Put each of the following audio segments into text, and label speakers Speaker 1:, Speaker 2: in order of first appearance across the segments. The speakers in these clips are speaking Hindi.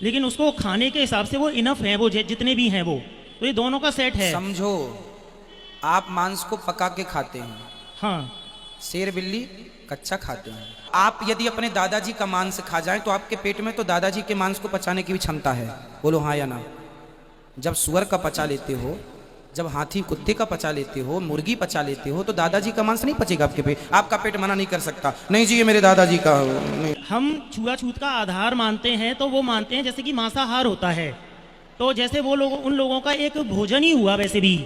Speaker 1: लेकिन उसको खाने के हिसाब से वो इनफ है, वो जितने भी हैं वो, तो ये दोनों का सेट है।
Speaker 2: समझो, आप मांस को पका के खाते हैं,
Speaker 1: हाँ।
Speaker 2: शेर बिल्ली कच्चा खाते हैं। आप यदि अपने दादाजी का मांस खा जाएं तो आपके पेट में तो दादाजी के मांस को पचाने की भी क्षमता है। बोलो हाँ या ना? जब सुअर का पचा लेते हो, जब हाथी कुत्ते का पचा लेते हो, मुर्गी पचा लेते हो, तो दादाजी का मांस नहीं पचेगा आपके पेट। आपका पेट मना नहीं कर सकता, नहीं जी ये मेरे दादाजी का नहीं।
Speaker 1: हम छुआछूत का आधार मानते हैं, तो वो मानते हैं जैसे कि मांसाहार होता है, तो जैसे वो लोग, उन लोगों का एक भोजन ही हुआ वैसे भी।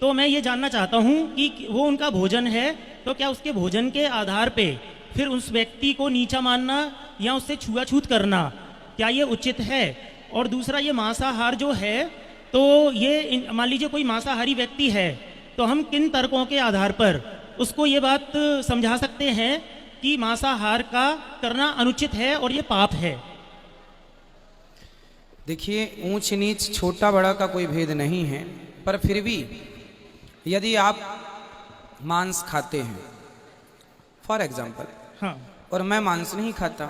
Speaker 1: तो मैं ये जानना चाहता हूँ कि वो उनका भोजन है, तो क्या उसके भोजन के आधार पे फिर उस व्यक्ति को नीचा मानना या उससे छुआछूत करना, क्या ये उचित है? और दूसरा, ये मांसाहार जो है, तो ये मान लीजिए कोई मांसाहारी व्यक्ति है, तो हम किन तर्कों के आधार पर उसको ये बात समझा सकते हैं कि मांसाहार का करना अनुचित है और ये पाप है?
Speaker 2: देखिए, ऊंच नीच छोटा बड़ा का कोई भेद नहीं है, पर फिर भी यदि आप मांस खाते हैं फॉर एग्जाम्पल,
Speaker 1: हाँ,
Speaker 2: और मैं मांस नहीं खाता,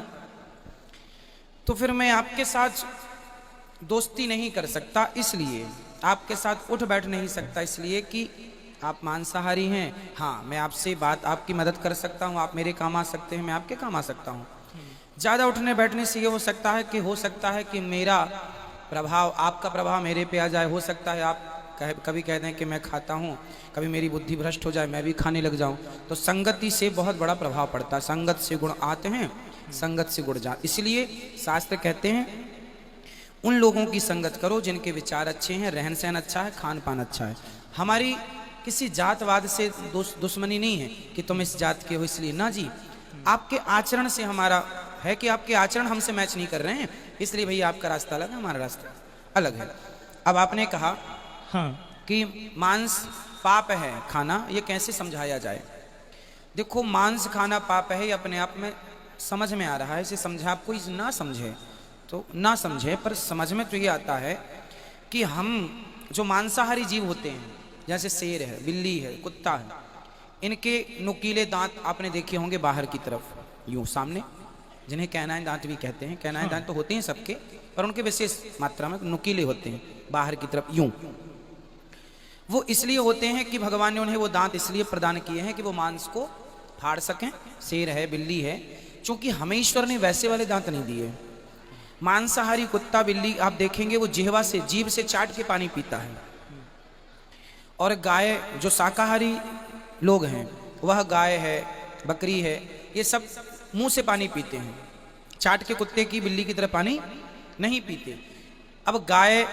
Speaker 2: तो फिर मैं आपके साथ दोस्ती नहीं कर सकता, इसलिए आपके साथ उठ बैठ नहीं सकता, इसलिए कि आप मांसाहारी हैं। हाँ, मैं आपसे बात, आपकी मदद कर सकता हूँ, आप मेरे काम आ सकते हैं, मैं आपके काम आ सकता हूँ। ज़्यादा उठने बैठने से ये हो सकता है कि मेरा प्रभाव, आपका प्रभाव मेरे पे आ जाए। हो सकता है आप कभी कह दें कि मैं खाता हूँ, कभी मेरी बुद्धि भ्रष्ट हो जाए, मैं भी खाने लग जाऊँ। तो संगति से बहुत बड़ा प्रभाव पड़ता है। संगत से गुण आते हैं, संगत से गुण जाते। इसलिए शास्त्र कहते हैं उन लोगों की संगत करो जिनके विचार अच्छे हैं, रहन सहन अच्छा है, खान पान अच्छा है। हमारी किसी जातवाद से दुश्मनी नहीं है कि तुम इस जात के हो इसलिए, ना जी। आपके आचरण से हमारा है कि आपके आचरण हमसे मैच नहीं कर रहे हैं, इसलिए भैया आपका रास्ता अलग है, हमारा रास्ता अलग है। अब आपने कहा
Speaker 1: हाँ,
Speaker 2: कि मांस पाप है खाना, ये कैसे समझाया जाए? देखो, मांस खाना पाप है ये अपने आप में समझ में आ रहा है, इसे समझा। आप कोई ना समझे तो ना समझे, पर समझ में तो ये आता है कि हम जो मांसाहारी जीव होते हैं, जैसे शेर है, बिल्ली है, कुत्ता है, इनके नुकीले दांत आपने देखे होंगे बाहर की तरफ, यूं सामने, जिन्हें कैनाइन दांत भी कहते हैं। कैनाइन दांत तो होते हैं सबके, पर उनके विशेष मात्रा में नुकीले होते हैं बाहर की तरफ, यूं। वो इसलिए होते हैं कि भगवान ने उन्हें वो दांत इसलिए प्रदान किए हैं कि वो मांस को फाड़ सकें। शेर है, बिल्ली है, चूंकि हमें ईश्वर ने वैसे वाले दांत नहीं दिए। मांसाहारी कुत्ता बिल्ली आप देखेंगे वो जिह्वा से, जीभ से चाट के पानी पीता है। और गाय, जो शाकाहारी लोग हैं, वह गाय है, बकरी है, ये सब मुंह से पानी पीते हैं, चाट के कुत्ते की बिल्ली की तरह पानी नहीं पीते। अब गाय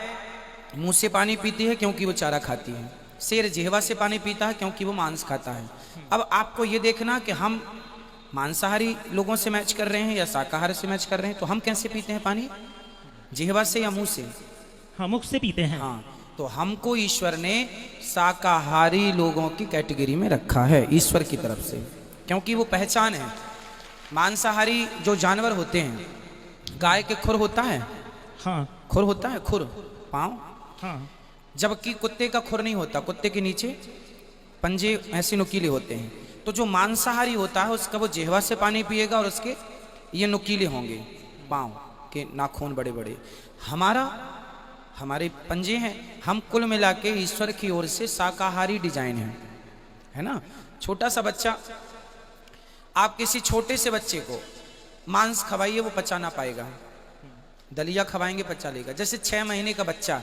Speaker 2: मुंह से पानी पीती है क्योंकि वो चारा खाती है, शेर जिह्वा से पानी पीता है क्योंकि वो मांस खाता है। अब आपको ये देखना कि हम मांसाहारी लोगों से मैच कर रहे हैं या शाकाहारी से मैच कर रहे हैं। तो हम कैसे पीते हैं पानी, जिह्वा से या मुंह से?
Speaker 1: हाँ, मुख से पीते हैं।
Speaker 2: हाँ, तो हमको ईश्वर ने शाकाहारी लोगों की कैटेगरी में रखा है ईश्वर की तरफ से, क्योंकि वो पहचान है। मांसाहारी जो जानवर होते हैं, गाय के खुर होता है,
Speaker 1: हाँ,
Speaker 2: खुर होता है, खुर पाँव,
Speaker 1: हाँ,
Speaker 2: जबकि कुत्ते का खुर नहीं होता, कुत्ते के नीचे पंजे ऐसे नुकीले होते हैं। तो जो मांसाहारी होता है उसका वो जिह्वा से पानी पिएगा और उसके ये नुकीले होंगे पाँव के नाखून बड़े बड़े। हमारे पंजे हैं। हम कुल मिला के ईश्वर की ओर से शाकाहारी डिजाइन है ना। छोटा सा बच्चा, आप किसी छोटे से बच्चे को मांस खवाइए, वो पचा ना पाएगा। दलिया खवाएंगे पचा लेगा। जैसे 6 महीने का बच्चा,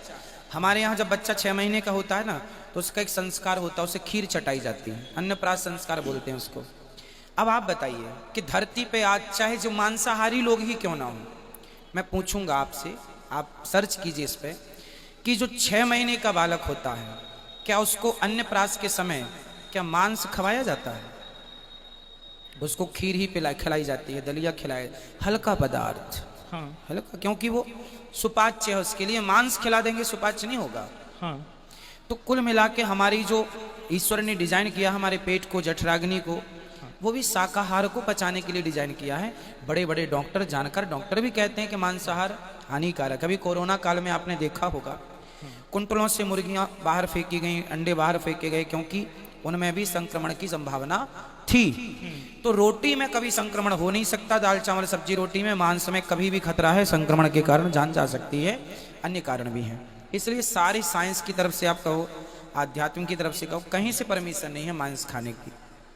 Speaker 2: हमारे यहाँ जब बच्चा 6 महीने का होता है ना, तो उसका एक संस्कार होता है, उसे खीर चटाई जाती है, अन्नप्राशन संस्कार बोलते हैं उसको। अब आप बताइए कि धरती पे आज चाहे जो मांसाहारी लोग ही क्यों ना हो, मैं पूछूंगा आपसे, आप सर्च कीजिए इस पे, कि जो 6 महीने का बालक होता है, क्या उसको अन्नप्राशन के समय क्या मांस खवाया जाता है? उसको खीर ही खिलाई जाती है, दलिया खिलाए, हल्का पदार्थ,
Speaker 1: हाँ,
Speaker 2: हल्का, क्योंकि वो सुपाच्य है, उसके लिए। मांस खिला देंगे सुपाच्य नहीं होगा।
Speaker 1: हाँ,
Speaker 2: तो कुल मिला के हमारी जो ईश्वर ने डिजाइन किया हमारे पेट को, जठराग्नि को, वो भी शाकाहार को पचाने के लिए डिजाइन किया है। बड़े बड़े डॉक्टर, जानकार डॉक्टर भी कहते हैं कि मांसाहार हानिकारक। अभी कोरोना काल में आपने देखा होगा, कुंटलों से मुर्गियां बाहर फेंकी गई, अंडे बाहर फेंके गए, क्योंकि उनमें भी संक्रमण की संभावना थी, तो रोटी में कभी संक्रमण हो नहीं सकता। दाल चावल सब्जी रोटी में, मांस में कभी भी खतरा है संक्रमण के कारण, जान जा सकती है, अन्य कारण भी हैं। इसलिए सारी साइंस की तरफ से आप कहो, आध्यात्म की तरफ से कहो, कहीं से परमिशन नहीं है मांस खाने की।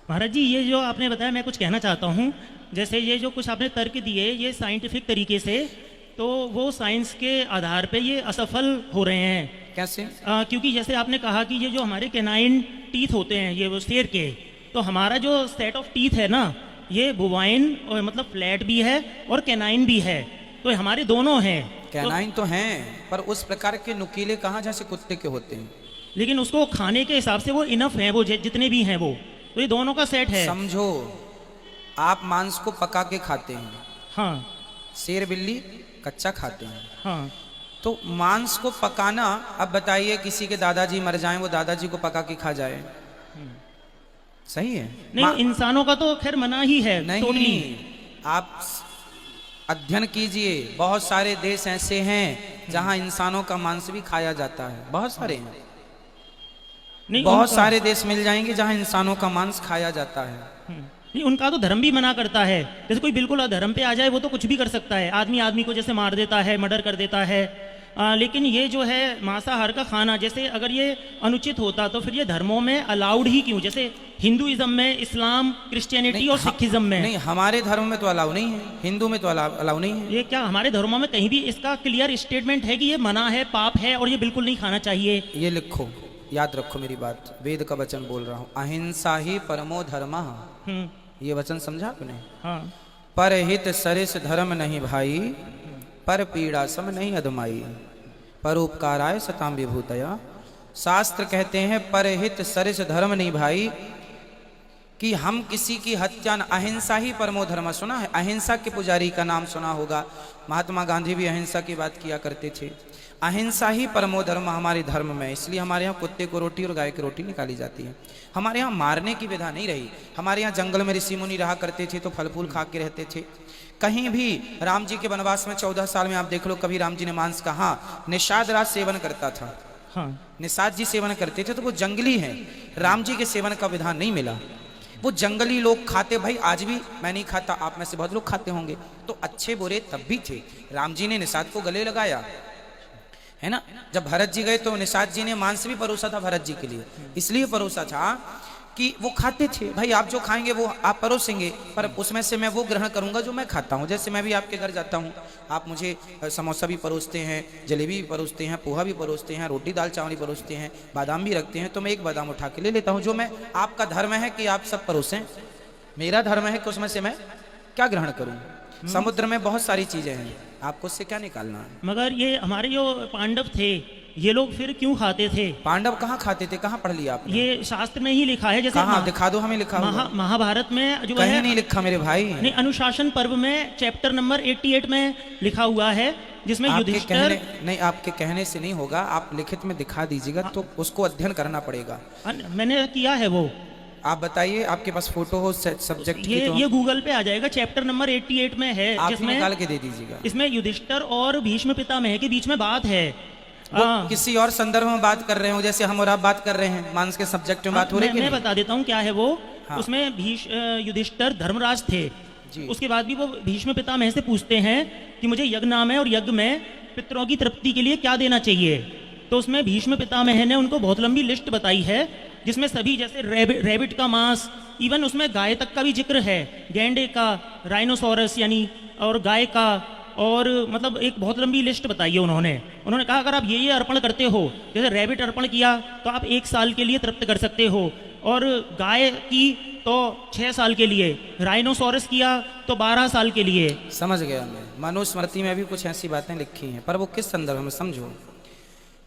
Speaker 1: महाराज जी, ये जो आपने बताया, मैं कुछ कहना चाहता हूँ। जैसे ये जो कुछ आपने तर्क दिए ये साइंटिफिक तरीके से, तो वो साइंस के आधार पे ये असफल हो रहे हैं।
Speaker 2: कैसे?
Speaker 1: क्योंकि जैसे आपने कहा कि ये जो हमारे कैनाइन टीथ होते हैं, ये वो शेर के, तो हमारा जो सेट ऑफ टीथ है ना, ये बोवाइन और मतलब फ्लैट भी है और कैनाइन भी है, तो हमारे दोनों हैं।
Speaker 2: कैनाइन तो हैं, पर उस प्रकार के नुकीले कहाँ जैसे कुत्ते के होते हैं।
Speaker 1: लेकिन उसको खाने के हिसाब से वो इनफ है, वो जितने भी हैं वो, तो ये दोनों का सेट है।
Speaker 2: समझो, आप मांस को पका के खाते हैं,
Speaker 1: हाँ
Speaker 2: शेर बिल्ली कच्चा खाते हैं।
Speaker 1: हाँ।
Speaker 2: तो मांस को पकाना, अब बताइए किसी के दादाजी मर जाएं, वो दादाजी को पका के खा जाए, सही है?
Speaker 1: नहीं, इंसानों का तो खैर मना ही है।
Speaker 2: नहीं, आप अध्ययन कीजिए, बहुत सारे देश ऐसे हैं जहां इंसानों का मांस भी खाया जाता है, बहुत सारे हैं।
Speaker 1: नहीं,
Speaker 2: बहुत सारे देश मिल जाएंगे जहां इंसानों का मांस खाया जाता है।
Speaker 1: नहीं, उनका तो धर्म भी मना करता है। जैसे कोई बिल्कुल अधर्म पे आ जाए वो तो कुछ भी कर सकता है, आदमी आदमी को जैसे मार देता है, मर्डर कर देता है। लेकिन ये जो है मांसाहार का खाना, जैसे अगर ये अनुचित होता तो फिर ये धर्मों में अलाउड ही क्यों? जैसे हिंदुइज्म में, इस्लाम, क्रिश्चियनिटी और सिखिज्म में।
Speaker 2: नहीं, हमारे धर्म में तो अलाउ नहीं है, हिंदू में तो अलाउ नहीं है।
Speaker 1: ये क्या हमारे धर्मों में कहीं भी इसका क्लियर स्टेटमेंट है कि ये मना है, पाप है और ये बिल्कुल नहीं खाना चाहिए?
Speaker 2: ये लिखो, याद रखो मेरी बात, वेद का वचन बोल रहा हूँ, अहिंसा ही परमो धर्मः। ये वचन समझा आपने?
Speaker 1: हाँ।
Speaker 2: परहित सरिस धर्म नहीं भाई, पर पीड़ा सम नहीं अधमाई, परोपकाराय सताम विभूतया। शास्त्र कहते हैं परहित सरिस धर्म नहीं भाई, कि हम किसी की हत्या न, अहिंसा ही परमो धर्म। सुना है? अहिंसा के पुजारी का नाम सुना होगा, महात्मा गांधी भी अहिंसा की बात किया करते थे। अहिंसा ही परमो धर्म हमारे धर्म में, इसलिए हमारे यहाँ कुत्ते को रोटी और गाय की रोटी निकाली जाती है। हमारे यहाँ मारने की विधा नहीं रही। हमारे यहाँ जंगल में ऋषि मुनि रहा करते थे तो फल फूल खा के रहते थे। कहीं भी राम जी के वनवास में 14 साल में आप देख लो, कभी राम जी ने मांस का, हाँ, निषाद राज सेवन करता था।
Speaker 1: हाँ।
Speaker 2: निषाद जी सेवन करते थे, तो वो जंगली हैं, राम जी के सेवन का विधान नहीं मिला। वो जंगली लोग खाते, भाई आज भी मैं नहीं खाता, आप में से बहुत लोग खाते होंगे, तो अच्छे बुरे तब भी थे। राम जी ने निषाद को गले लगाया, है ना? जब भरत जी गए तो निषाद जी ने मांस भी परोसा था भरत जी के लिए, इसलिए परोसा था कि वो खाते थे। भाई आप जो खाएंगे वो आप परोसेंगे, पर उसमें से मैं वो ग्रहण करूंगा जो मैं खाता हूँ। जैसे मैं भी आपके घर जाता हूँ, आप मुझे समोसा भी परोसते हैं, जलेबी भी परोसते हैं, पोहा भी परोसते हैं, रोटी दाल चावल भी परोसते हैं, बादाम भी रखते हैं, तो मैं एक बादाम उठा के ले लेता हूँ। जो मैं, आपका धर्म है कि आप सब परोसें, मेरा धर्म है कि उसमें से मैं क्या ग्रहण करूँ? समुद्र में बहुत सारी चीजें हैं, आपको उससे क्या निकालना है? मगर
Speaker 1: ये हमारे जो पांडव थे, ये लोग फिर क्यों खाते थे?
Speaker 2: पांडव कहाँ खाते थे? कहाँ पढ़ लिया आपने?
Speaker 1: ये शास्त्र में ही लिखा है। जैसे
Speaker 2: कहाँ? दिखा दो हमें लिखा हुआ।
Speaker 1: महाभारत में जो
Speaker 2: कहीं
Speaker 1: है,
Speaker 2: नहीं लिखा मेरे भाई।
Speaker 1: नहीं, अनुशासन पर्व में चैप्टर नंबर 88 में लिखा हुआ है, जिसमें युधिष्ठिर।
Speaker 2: नहीं, आपके कहने से नहीं होगा, आप लिखित में दिखा दीजिएगा, तो उसको अध्ययन करना पड़ेगा।
Speaker 1: मैंने किया है वो।
Speaker 2: आप बताइए, आपके पास फोटो हो सब्जेक्ट की?
Speaker 1: ये गूगल पे आ जाएगा, चैप्टर नंबर 88 में है,
Speaker 2: जिसमें निकाल के दे दीजिएगा।
Speaker 1: इसमें युधिष्ठिर और भीष्म पितामह के बीच में बात है।
Speaker 2: किसी और संदर्भ में बात कर रहे हो, जैसे हम और आप बात कर रहे हैं, मांस के सब्जेक्ट में बात हो रही है।
Speaker 1: मैं बता देता हूँ क्या है वो। उसमें युधिष्ठिर धर्मराज थे, उसके बाद भी वो भीष्म पितामह से पूछते हैं कि मुझे यज्ञ नाम है और यज्ञ में पितरों की तृप्ति के लिए क्या देना चाहिए। तो उसमें भीष्म पितामह ने उनको बहुत लंबी लिस्ट बताई है, जिसमें सभी, जैसे रैबिट का मांस, इवन उसमें गाय तक का भी जिक्र है, गैंडे का, राइनोसोरस यानी, और गाय का, और मतलब एक बहुत लंबी लिस्ट बताई है उन्होंने कहा अगर आप ये अर्पण करते हो, जैसे रैबिट अर्पण किया तो आप 1 साल के लिए तृप्त कर सकते हो, और गाय की तो 6 साल के लिए, राइनोसोरस किया तो 12 साल के लिए।
Speaker 2: समझ गया मैं। मनुस्मृति में भी कुछ ऐसी बातें लिखी हैं, पर वो किस संदर्भ में, समझो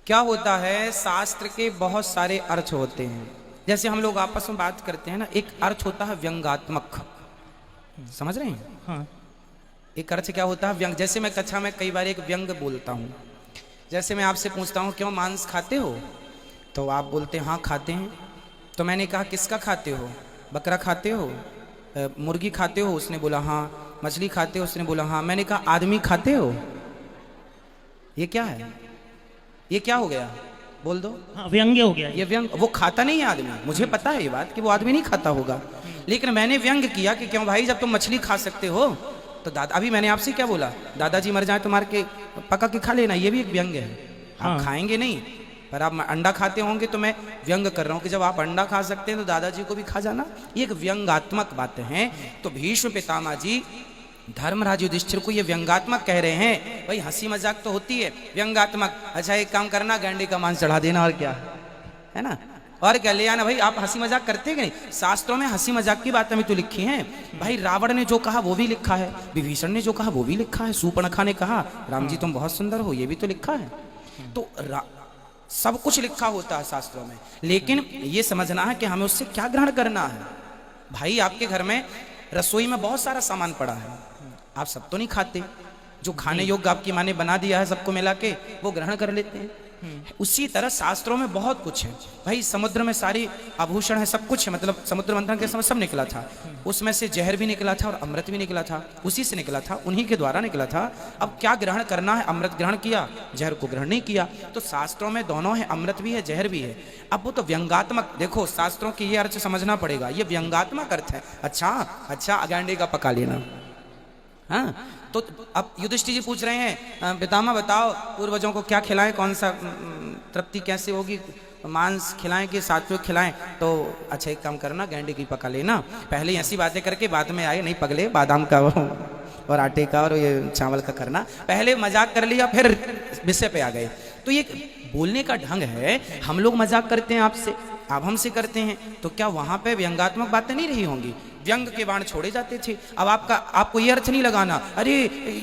Speaker 2: क्या होता है। शास्त्र के बहुत सारे अर्थ होते हैं, जैसे हम लोग आपस में बात करते हैं ना, एक अर्थ होता है व्यंग्यात्मक, समझ रहे हैं?
Speaker 1: हाँ।
Speaker 2: एक अर्थ क्या होता है? व्यंग। जैसे मैं कक्षा में कई बार एक व्यंग बोलता हूँ, जैसे मैं आपसे पूछता हूँ क्यों मांस खाते हो, तो आप बोलते हैं हाँ खाते हैं। तो मैंने कहा किसका खाते हो? बकरा खाते हो, मुर्गी खाते हो? उसने बोला हाँ। मछली खाते हो? उसने बोला हाँ। मैंने कहा आदमी खाते हो? ये क्या है? ये क्या हो गया? बोल दो।
Speaker 1: हाँ, व्यंग्य हो गया
Speaker 2: ये व्यंग। वो खाता नहीं है आदमी, मुझे पता है ये बात कि वो आदमी नहीं खाता होगा, लेकिन मैंने व्यंग किया कि क्यों भाई, जब तुम मछली खा सकते हो तो दादा, अभी मैंने आपसे क्या बोला, दादाजी मर जाए तो मार के पका के खा लेना, ये भी एक व्यंग है।
Speaker 1: हाँ।
Speaker 2: आप खाएंगे नहीं, पर आप अंडा खाते होंगे, तो मैं व्यंग कर रहा हूँ कि जब आप अंडा खा सकते हैं तो दादाजी को भी खा जाना। ये एक व्यंगात्मक बातें हैं। तो भीष्म पितामह जी धर्मराज युधिष्ठिर को ये व्यंगात्मक कह रहे हैं। भाई हंसी मजाक तो होती है, व्यंगात्मक। अच्छा एक काम करना, गैंडे का मांस चढ़ा देना, और क्या है ना, और क्या ले आना। भाई आप हंसी मजाक करते कि नहीं? शास्त्रों में हंसी मजाक की बातें भी तो लिखी हैं। भाई रावण ने जो कहा वो भी लिखा है, विभीषण ने जो कहा वो भी लिखा है, शूर्पणखा ने कहा राम जी तुम बहुत सुंदर हो, ये भी तो लिखा है। तो सब कुछ लिखा होता है शास्त्रों में, लेकिन ये समझना है कि हमें उससे क्या ग्रहण करना है। भाई आपके घर में रसोई में बहुत सारा सामान पड़ा है, आप सब तो नहीं खाते, जो खाने योग्य आपकी माँ ने बना दिया है सबको मिला के वो ग्रहण कर लेते हैं। उसी तरह शास्त्रों में बहुत कुछ है। भाई समुद्र में सारी आभूषण है, सब कुछ है, मतलब समुद्र मंथन के समय सब निकला था, उसमें से जहर भी निकला था और अमृत भी निकला था, उसी से निकला था, उन्हीं के द्वारा निकला था। अब क्या ग्रहण करना है? अमृत ग्रहण किया, जहर को ग्रहण नहीं किया। तो शास्त्रों में दोनों है, अमृत भी है, जहर भी है। अब वो तो व्यंगात्मक, देखो शास्त्रों की ये अर्थ समझना पड़ेगा, ये व्यंगात्मक अर्थ है। अच्छा अगैंडे का पका लेना। हाँ, तो अब युधिष्ठिर जी पूछ रहे हैं, पितामह बताओ पूर्वजों को क्या खिलाएं, कौन सा तृप्ति कैसे होगी, मांस खिलाएं कि सात्विक खिलाएं? तो अच्छा एक काम करना, गैंडे की पका लेना। पहले ऐसी बातें करके बाद में आए, नहीं पगले बादाम का और आटे का और ये चावल का करना, पहले मजाक कर लिया फिर विषय पे आ गए। तो ये बोलने का ढंग है। हम लोग मजाक करते हैं आपसे, आप हमसे करते हैं, तो क्या वहां पे व्यंगात्मक बातें नहीं रही होंगी? व्यंग के बाण छोड़े जाते थे। अब आपको ये अर्थ नहीं लगाना, अरे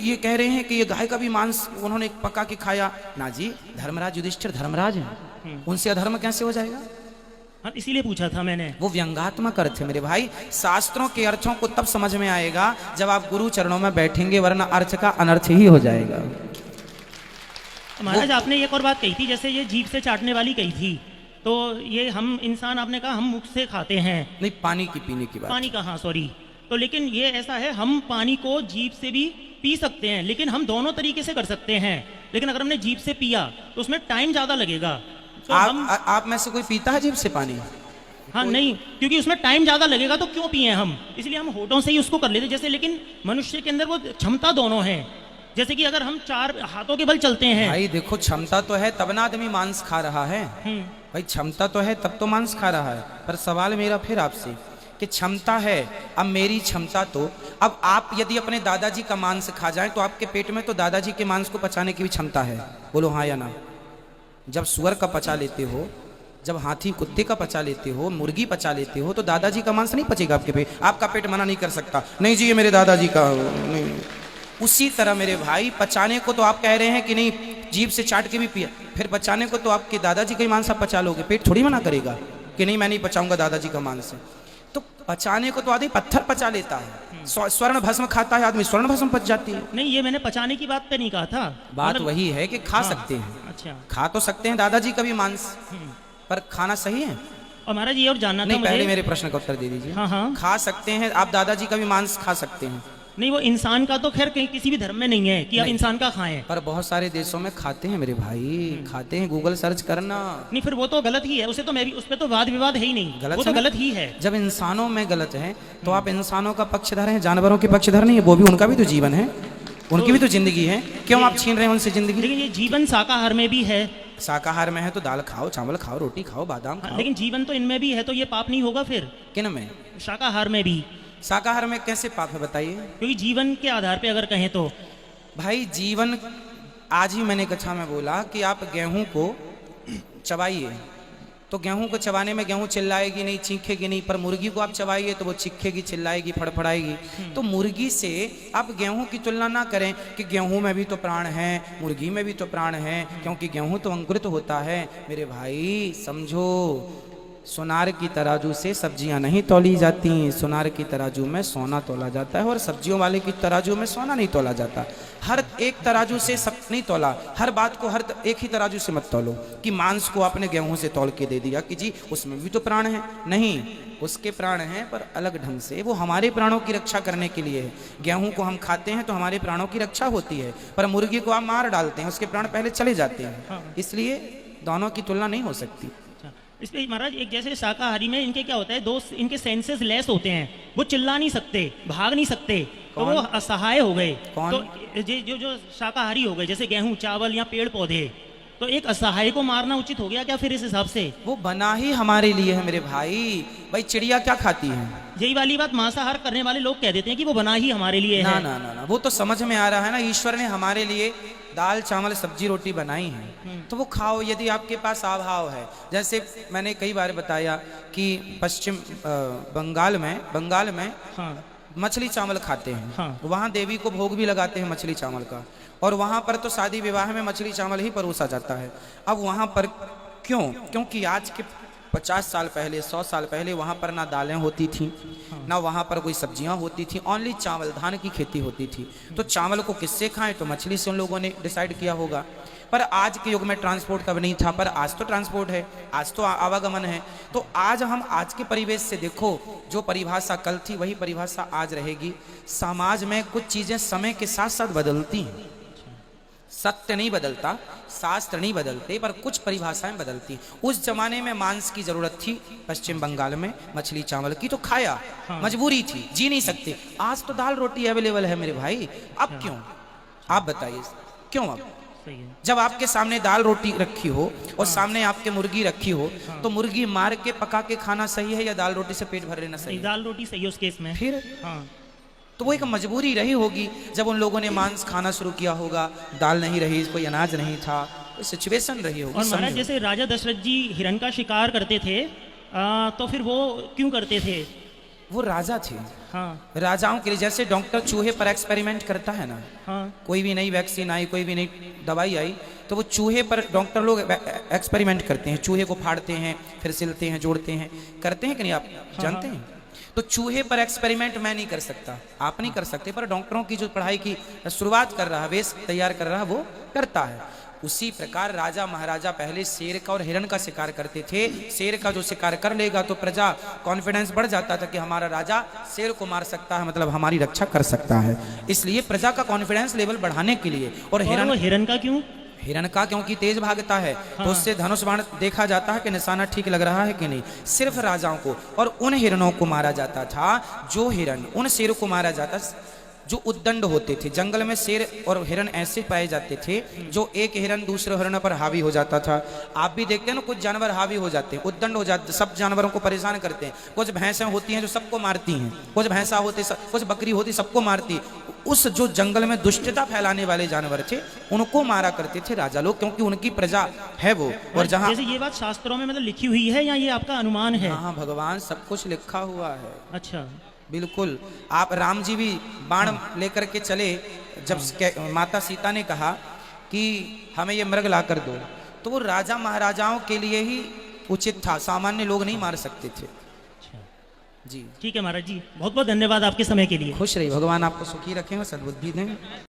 Speaker 2: ये कह रहे हैं कि ये गाय का भी मांस उन्होंने पका के खाया ना जी। धर्मराज युधिष्ठिर धर्मराज हैं, उनसे अधर्म कैसे हो जाएगा?
Speaker 1: हाँ, इसीलिए पूछा था मैंने।
Speaker 2: वो व्यंगात्मक अर्थ है मेरे भाई। शास्त्रों के अर्थों को तब समझ में आएगा जब आप गुरु चरणों में बैठेंगे, वरना अर्थ का अनर्थ ही हो जाएगा।
Speaker 1: महाराज आपने एक और बात कही थी, जैसे ये जीभ से चाटने वाली कही थी, तो ये हम इंसान, आपने कहा हम मुख से खाते हैं,
Speaker 2: नहीं पानी की पीने की बात,
Speaker 1: पानी का, हाँ सॉरी। तो लेकिन ये ऐसा है, हम पानी को जीभ से भी पी सकते हैं, लेकिन हम दोनों तरीके से कर सकते हैं। लेकिन अगर हमने जीभ से पिया तो उसमें टाइम ज्यादा लगेगा। तो
Speaker 2: आप में से कोई पीता है जीभ से पानी?
Speaker 1: हाँ नहीं, क्योंकि उसमें टाइम ज्यादा लगेगा तो क्यों पिए हम, इसलिए हम होठों से ही उसको कर लेते जैसे। लेकिन मनुष्य के अंदर वो क्षमता दोनों है, जैसे कि अगर हम 4 हाथों के बल चलते हैं।
Speaker 2: भाई देखो क्षमता तो है तब ना आदमी मांस खा रहा है। भाई क्षमता तो है तब तो मांस खा रहा है। पर सवाल मेरा फिर आपसे कि क्षमता है, अब मेरी क्षमता तो, अब आप यदि अपने दादाजी का मांस खा जाएं तो आपके पेट में तो दादाजी के मांस को पचाने की भी क्षमता है, बोलो हाँ या ना? जब सुअर का पचा लेते हो, जब हाथी कुत्ते का पचा लेते हो, मुर्गी पचा लेते हो, तो दादाजी का मांस नहीं पचेगा आपके पेट? आपका पेट मना नहीं कर सकता, नहीं जी ये मेरे दादाजी का नहीं। उसी तरह मेरे भाई पचाने को तो आप कह रहे हैं कि नहीं जीभ से चाट के भी पिया, फिर पचाने को तो आपके दादाजी का ही मांस आप पचा लोगे, पेट थोड़ी मना करेगा कि नहीं मैं नहीं पचाऊंगा दादाजी का मांस। तो पचाने को तो आदमी पत्थर पचा लेता है, स्वर्ण भस्म खाता है आदमी, स्वर्ण भस्म पच जाती है।
Speaker 1: नहीं, ये मैंने पचाने की बात पे नहीं कहा था,
Speaker 2: बात
Speaker 1: मतलब
Speaker 2: वही है कि खा सकते हैं।
Speaker 1: अच्छा,
Speaker 2: खा तो सकते हैं दादाजी का भी मांस, पर खाना सही है?
Speaker 1: और महाराज ये और जानना था
Speaker 2: नहीं,
Speaker 1: मुझे।
Speaker 2: पहले मेरे प्रश्न का उत्तर दे दीजिए।
Speaker 1: हाँ,
Speaker 2: खा सकते हैं, आप दादाजी का भी मांस खा सकते हैं।
Speaker 1: नहीं, वो इंसान का तो खैर कहीं किसी भी धर्म में नहीं है कि आप इंसान का खाएं,
Speaker 2: पर बहुत सारे देशों में खाते हैं मेरे भाई, खाते हैं, गूगल सर्च करना।
Speaker 1: नहीं फिर वो तो गलत ही है, उसे तो मैं भी, उस पर तो वाद विवाद है ही नहीं,
Speaker 2: गलत
Speaker 1: वो तो
Speaker 2: है ना?
Speaker 1: गलत ही है।
Speaker 2: जब इंसानों में गलत है तो आप इंसानों का पक्षधर हैं, जानवरों के पक्षधर नहीं है? वो भी, उनका भी तो जीवन है, उनकी भी तो जिंदगी है, क्यों आप छीन रहे हैं उनसे जिंदगी?
Speaker 1: लेकिन ये जीवन शाकाहार में भी है।
Speaker 2: शाकाहार में है तो दाल खाओ, चावल खाओ, रोटी खाओ, बादाम खाओ।
Speaker 1: लेकिन जीवन तो इनमें भी है, तो ये पाप नहीं होगा फिर?
Speaker 2: किन में?
Speaker 1: शाकाहार में भी।
Speaker 2: शाकाहार में कैसे पाप है बताइए?
Speaker 1: क्योंकि जीवन के आधार पे अगर कहें तो
Speaker 2: भाई जीवन, आज ही मैंने कक्षा में बोला कि आप गेहूं को चबाइए तो गेहूं को चबाने में गेहूं चिल्लाएगी नहीं, चीखेगी नहीं, पर मुर्गी को आप चबाइए तो वो चीखेगी, चिल्लाएगी, फड़फड़ाएगी। तो मुर्गी से आप गेहूं की तुलना ना करें कि गेहूं में भी तो प्राण है, मुर्गी में भी तो प्राण है, क्योंकि गेहूं तो अंकुरित होता है। मेरे भाई समझो, सोनार की तराजू से सब्जियां नहीं तौली जाती, सोनार की तराजू में सोना तौला जाता है, और सब्जियों वाले की तराजू में सोना नहीं तौला जाता। हर एक तराजू से सब नहीं तौला, हर बात को हर एक ही तराजू से मत तौलो कि मांस को आपने गेहूं से तौल के दे दिया कि जी उसमें भी तो प्राण है। नहीं, उसके प्राण हैं पर अलग ढंग से, वो हमारे प्राणों की रक्षा करने के लिए है। गेहूं को हम खाते हैं तो हमारे प्राणों की रक्षा होती है, पर मुर्गी को आप मार डालते हैं, उसके प्राण पहले चले जाते हैं, इसलिए दोनों की तुलना नहीं हो सकती।
Speaker 1: इस पे महाराज एक जैसे शाकाहारी में इनके क्या होता है, दो इनके सेंसेस लेस होते हैं, वो चिल्ला नहीं सकते, भाग नहीं सकते, तो वो असहाय हो गए।
Speaker 2: कौन?
Speaker 1: तो जो जो शाकाहारी हो गए, जैसे गेहूं चावल या पेड़ पौधे, तो एक असहाय को मारना उचित हो गया क्या फिर इस हिसाब से?
Speaker 2: वो बना ही हमारे लिए है मेरे भाई। भाई चिड़िया क्या खाती है?
Speaker 1: यही वाली बात मांसाहार करने वाले लोग कह देते हैं कि वो बना ही हमारे लिए
Speaker 2: ना
Speaker 1: है।
Speaker 2: ना ना ना, वो तो समझ में आ रहा है ना, ईश्वर ने हमारे लिए दाल चावल सब्जी रोटी बनाई है, तो वो खाओ यदि आपके पास अभाव है। जैसे मैंने कई बार बताया कि पश्चिम बंगाल में
Speaker 1: हाँ
Speaker 2: मछली चावल खाते हैं।
Speaker 1: हाँ।
Speaker 2: वहाँ देवी को भोग भी लगाते हैं मछली चावल का, और वहाँ पर तो शादी विवाह में मछली चावल ही परोसा जाता है। अब वहाँ पर क्यों? क्योंकि आज के 50 साल पहले 100 साल पहले वहाँ पर ना दालें होती थी, ना वहाँ पर कोई सब्जियाँ होती थी, ओनली चावल धान की खेती होती थी। तो चावल को किससे खाएं? तो मछली से उन लोगों ने डिसाइड किया होगा। पर आज के युग में ट्रांसपोर्ट तब नहीं था, पर आज तो ट्रांसपोर्ट है, आज तो आवागमन है। तो आज हम आज के परिवेश से देखो, जो परिभाषा कल थी वही परिभाषा आज रहेगी। समाज में कुछ चीजें समय के साथ साथ बदलती हैं। सत्य नहीं बदलता, शास्त्र नहीं बदलते, पर कुछ परिभाषाएं बदलती। उस जमाने में मांस की जरूरत थी पश्चिम बंगाल में, मछली चावल की, तो खाया, मजबूरी थी, जी नहीं सकते। आज तो दाल रोटी अवेलेबल है मेरे भाई, अब क्यों? आप बताइए क्यों? अब
Speaker 1: सही है।
Speaker 2: जब आपके सामने दाल रोटी रखी हो और सामने आपके मुर्गी रखी हो, तो मुर्गी मार के पका के खाना सही है या दाल रोटी से पेट भर लेना सही है?
Speaker 1: दाल रोटी सही है उस केस में।
Speaker 2: फिर
Speaker 1: हाँ
Speaker 2: तो वो एक मजबूरी रही होगी। जब उन लोगों ने मांस खाना शुरू किया होगा, दाल नहीं रही, कोई अनाज नहीं था, सिचुएशन रही होगी।
Speaker 1: और महाराज
Speaker 2: समझो।
Speaker 1: जैसे राजा दशरथ जी हिरण का शिकार करते थे, तो फिर वो क्यों करते थे?
Speaker 2: वो राजा थे।
Speaker 1: हाँ
Speaker 2: राजाओं के लिए, जैसे डॉक्टर चूहे पर एक्सपेरिमेंट करता है ना,
Speaker 1: हाँ
Speaker 2: कोई भी नई वैक्सीन आई, कोई भी नई दवाई आई, तो वो चूहे पर डॉक्टर लोग एक्सपेरिमेंट करते हैं। चूहे को फाड़ते हैं, फिर सिलते हैं, जोड़ते हैं, करते हैं कि नहीं? आप जानते हैं? तो चूहे पर एक्सपेरिमेंट मैं नहीं कर सकता, आप नहीं कर सकते, पर डॉक्टरों की जो पढ़ाई की शुरुआत कर रहा है, बेस तैयार कर रहा है, वो करता है। उसी प्रकार राजा महाराजा पहले शेर का और हिरण का शिकार करते थे। शेर का जो शिकार कर लेगा तो प्रजा कॉन्फिडेंस बढ़ जाता था कि हमारा राजा शेर को मार सकता है, मतलब हमारी रक्षा कर सकता है। इसलिए प्रजा का कॉन्फिडेंस लेवल बढ़ाने के लिए। और
Speaker 1: वो हिरण का क्यों?
Speaker 2: हिरण का क्योंकि तेज भागता है, तो उससे धनुष बाण देखा जाता है कि निशाना ठीक लग रहा है कि नहीं। सिर्फ राजाओं को और उन हिरणों को मारा जाता था, जो हिरण, उन शेरों को मारा जाता जो उद्दंड होते थे। जंगल में शेर और हिरण ऐसे पाए जाते थे जो एक हिरण दूसरे हिरण पर हावी हो जाता था। आप भी देखते हैं ना, कुछ जानवर हावी हो जाते हैं, उद्दंड हो जाते, सब जानवरों को परेशान करते हैं। कुछ भैंसें होती हैं जो सबको मारती हैं, कुछ भैंसा होती, कुछ बकरी होती, सबको मारती। उस जो जंगल में दुष्टता फैलाने वाले जानवर थे, उनको मारा करते थे राजा लोग, क्योंकि उनकी प्रजा है वो। और जहाँ
Speaker 1: जैसे ये बात शास्त्रों में मतलब लिखी हुई है या ये आपका अनुमान है?
Speaker 2: हाँ, भगवान सब कुछ लिखा हुआ है।
Speaker 1: अच्छा।
Speaker 2: बिल्कुल। आप राम जी भी बाण लेकर के चले, जब माता सीता ने कहा कि हमें ये मृग ला कर दो, तो वो राजा महाराजाओं के लिए ही उचित था, सामान्य लोग नहीं मार सकते थे। जी
Speaker 1: ठीक है महाराज जी, बहुत बहुत धन्यवाद आपके समय के लिए।
Speaker 2: खुश रहिए, भगवान आपको सुखी रखें और सद्बुद्धि दें।